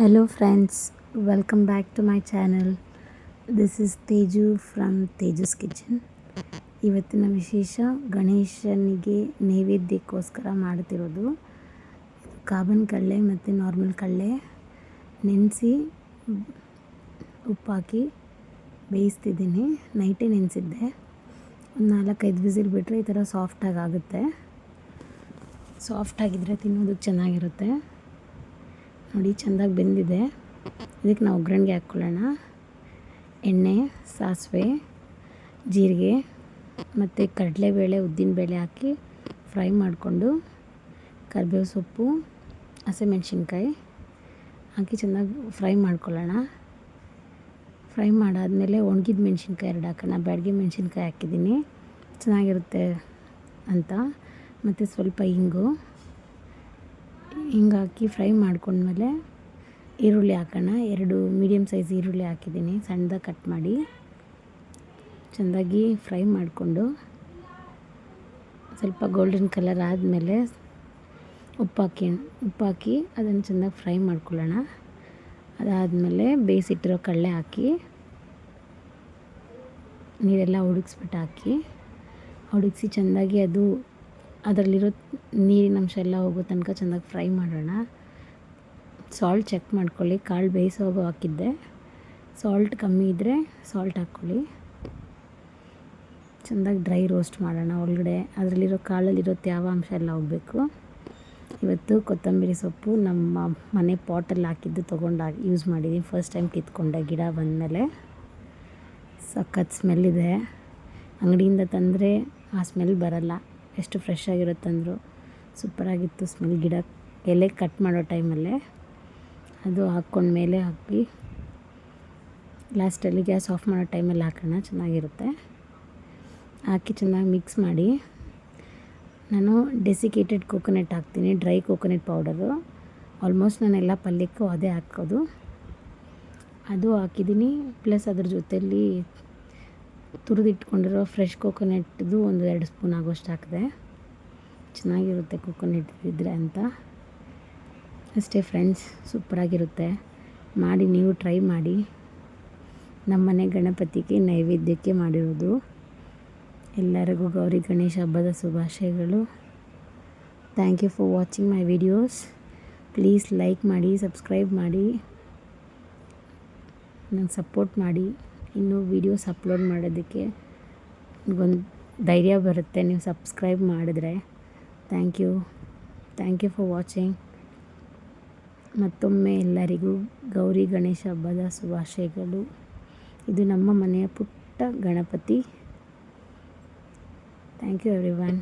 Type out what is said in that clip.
Hello friends, welcome back to my channel. This is Teju from Teju's Kitchen. ಇವತ್ತಿನ ವಿಶೇಷ ಗಣೇಶನಿಗೆ ನೈವೇದ್ಯಕ್ಕೋಸ್ಕರ ಮಾಡ್ತಿರೋದು ಕಾಬನ್ ಕಡಲೆ ಮತ್ತು ನಾರ್ಮಲ್ ಕಡಲೆ ನೆನೆಸಿ ಉಪ್ಪಾಕಿ ಬೇಯಿಸ್ತಿದ್ದೀನಿ. ನೈಟೇ ನೆನೆಸಿದ್ದೆ. ಒಂದು 4-5 ವಿಸಿಲ್ ಬಿಟ್ಟರೆ ಈ ಥರ ಸಾಫ್ಟಾಗಿ ಆಗುತ್ತೆ. ಸಾಫ್ಟಾಗಿದ್ದರೆ ತಿನ್ನೋದಕ್ಕೆ ಚೆನ್ನಾಗಿರುತ್ತೆ. ನೋಡಿ ಚೆಂದಾಗಿ ಬೆಂದಿದೆ. ಇದಕ್ಕೆ ನಾವು ಒಗ್ಗರಣೆಗೆ ಹಾಕ್ಕೊಳ್ಳೋಣ. ಎಣ್ಣೆ, ಸಾಸಿವೆ, ಜೀರಿಗೆ ಮತ್ತು ಕಡಲೆಬೇಳೆ, ಉದ್ದಿನಬೇಳೆ ಹಾಕಿ ಫ್ರೈ ಮಾಡಿಕೊಂಡು ಕರಿಬೇವು ಸೊಪ್ಪು, ಹಸಿಮೆಣ್ಸಿನ್ಕಾಯಿ ಹಾಕಿ ಚೆನ್ನಾಗಿ ಫ್ರೈ ಮಾಡ್ಕೊಳ್ಳೋಣ. ಫ್ರೈ ಮಾಡಾದಮೇಲೆ ಒಣಗಿದ ಮೆಣಸಿನ್ಕಾಯಿ 2 ಹಾಕೋಣ. ಬ್ಯಾಡಗಿ ಮೆಣಸಿನ್ಕಾಯಿ ಹಾಕಿದ್ದೀನಿ ಚೆನ್ನಾಗಿರುತ್ತೆ ಅಂತ. ಮತ್ತು ಸ್ವಲ್ಪ ಹಿಂಗು ಹಾಕಿ ಫ್ರೈ ಮಾಡ್ಕೊಂಡ್ಮೇಲೆ ಈರುಳ್ಳಿ ಹಾಕೋಣ. 2 ಮೀಡಿಯಮ್ ಸೈಜ್ ಈರುಳ್ಳಿ ಹಾಕಿದ್ದೀನಿ ಸಣ್ಣದಾಗಿ ಕಟ್ ಮಾಡಿ. ಚೆಂದಾಗಿ ಫ್ರೈ ಮಾಡಿಕೊಂಡು ಸ್ವಲ್ಪ ಗೋಲ್ಡನ್ ಕಲರ್ ಆದಮೇಲೆ ಉಪ್ಪು ಹಾಕಿ ಅದನ್ನು ಚೆನ್ನಾಗಿ ಫ್ರೈ ಮಾಡ್ಕೊಳ್ಳೋಣ. ಅದಾದಮೇಲೆ ಬೇಯಿಸಿಟ್ಟಿರೋ ಕಡಲೆ ಹಾಕಿ ನೀರೆಲ್ಲ ಹುಡುಗಿಸಿ ಚೆಂದಾಗಿ ಅದರಲ್ಲಿರೋ ನೀರಿನ ಅಂಶ ಎಲ್ಲ ಹೋಗೋ ತನಕ ಚೆನ್ನಾಗಿ ಫ್ರೈ ಮಾಡೋಣ. ಸಾಲ್ಟ್ ಚೆಕ್ ಮಾಡ್ಕೊಳ್ಳಿ. ಕಾಳು ಬೇಯಿಸೋವಾಗ ಹಾಕಿದ್ದೆ. ಸಾಲ್ಟ್ ಕಮ್ಮಿ ಇದ್ದರೆ ಸಾಲ್ಟ್ ಹಾಕ್ಕೊಳ್ಳಿ. ಚೆಂದಾಗಿ ಡ್ರೈ ರೋಸ್ಟ್ ಮಾಡೋಣ. ಒಳಗಡೆ ಅದರಲ್ಲಿರೋ ಕಾಳಲ್ಲಿರೋ ತೇವಾಂಶ ಎಲ್ಲ ಹೋಗಬೇಕು. ಇವತ್ತು ಕೊತ್ತಂಬರಿ ಸೊಪ್ಪು ನಮ್ಮ ಮನೆ ಪಾಟಲ್ಲಿ ಹಾಕಿದ್ದು ಯೂಸ್ ಮಾಡಿದ್ದೀನಿ. ಫಸ್ಟ್ ಟೈಮ್ ಕಿತ್ಕೊಂಡೆ ಗಿಡ ಬಂದಮೇಲೆ. ಸಖತ್ ಸ್ಮೆಲ್ಲಿದೆ. ಅಂಗಡಿಯಿಂದ ತಂದರೆ ಆ ಸ್ಮೆಲ್ ಬರಲ್ಲ. ಎಷ್ಟು ಫ್ರೆಶ್ ಆಗಿರುತ್ತಂದ್ರು. ಸೂಪರಾಗಿತ್ತು ಸ್ಮೆಲ್. ಗಿಡ ಎಲೆ ಕಟ್ ಮಾಡೋ ಟೈಮಲ್ಲೇ ಅದು ಹಾಕ್ಕೊಂಡು ಮೇಲೆ ಹಾಕಿ ಲಾಸ್ಟಲ್ಲಿ ಗ್ಯಾಸ್ ಆಫ್ ಮಾಡೋ ಟೈಮಲ್ಲಿ ಹಾಕೋಣ. ಚೆನ್ನಾಗಿರುತ್ತೆ. ಹಾಕಿ ಚೆನ್ನಾಗಿ ಮಿಕ್ಸ್ ಮಾಡಿ. ನಾನು ಡೆಸಿಕೇಟೆಡ್ ಕೋಕೋನಟ್ ಹಾಕ್ತೀನಿ, ಡ್ರೈ ಕೋಕೋನಟ್ ಪೌಡರು. ಆಲ್ಮೋಸ್ಟ್ ನಾನೆಲ್ಲ ಪಲ್ಯಕ್ಕೂ ಅದೇ ಹಾಕೋದು. ಅದು ಹಾಕಿದ್ದೀನಿ. ಪ್ಲಸ್ ಅದ್ರ ಜೊತೆಯಲ್ಲಿ ತುರಿದಿಟ್ಕೊಂಡಿರೋ ಫ್ರೆಶ್ ಕೋಕೋನಟ್ದು ಒಂದು 2 ಸ್ಪೂನ್ ಆಗೋಷ್ಟು ಹಾಕಿದೆ. ಚೆನ್ನಾಗಿರುತ್ತೆ ಕೋಕೋನಟ್ ಇದ್ದರೆ ಅಂತ. ಅಷ್ಟೇ ಫ್ರೆಂಡ್ಸ್, ಸೂಪರಾಗಿರುತ್ತೆ. ಮಾಡಿ ನೀವು ಟ್ರೈ ಮಾಡಿ. ನಮ್ಮನೆ ಗಣಪತಿಗೆ ನೈವೇದ್ಯಕ್ಕೆ ಮಾಡಿರೋದು. ಎಲ್ಲರಿಗೂ ಗೌರಿ ಗಣೇಶ ಹಬ್ಬದ ಶುಭಾಶಯಗಳು. Thank you for watching my videos. Please like ಮಾಡಿ, ಸಬ್ಸ್ಕ್ರೈಬ್ ಮಾಡಿ, ನಂಗೆ ಸಪೋರ್ಟ್ ಮಾಡಿ. ಇನ್ನೂ ವೀಡಿಯೋಸ್ ಅಪ್ಲೋಡ್ ಮಾಡೋದಕ್ಕೆ ಒಂದು ಧೈರ್ಯ ಬರುತ್ತೆ ನೀವು ಸಬ್ಸ್ಕ್ರೈಬ್ ಮಾಡಿದ್ರೆ. Thank you for watching. ಮತ್ತೊಮ್ಮೆ ಎಲ್ಲರಿಗೂ ಗೌರಿ ಗಣೇಶ ಹಬ್ಬದ ಶುಭಾಶಯಗಳು. ಇದು ನಮ್ಮ ಮನೆಯ ಪುಟ್ಟ ಗಣಪತಿ. Thank you everyone.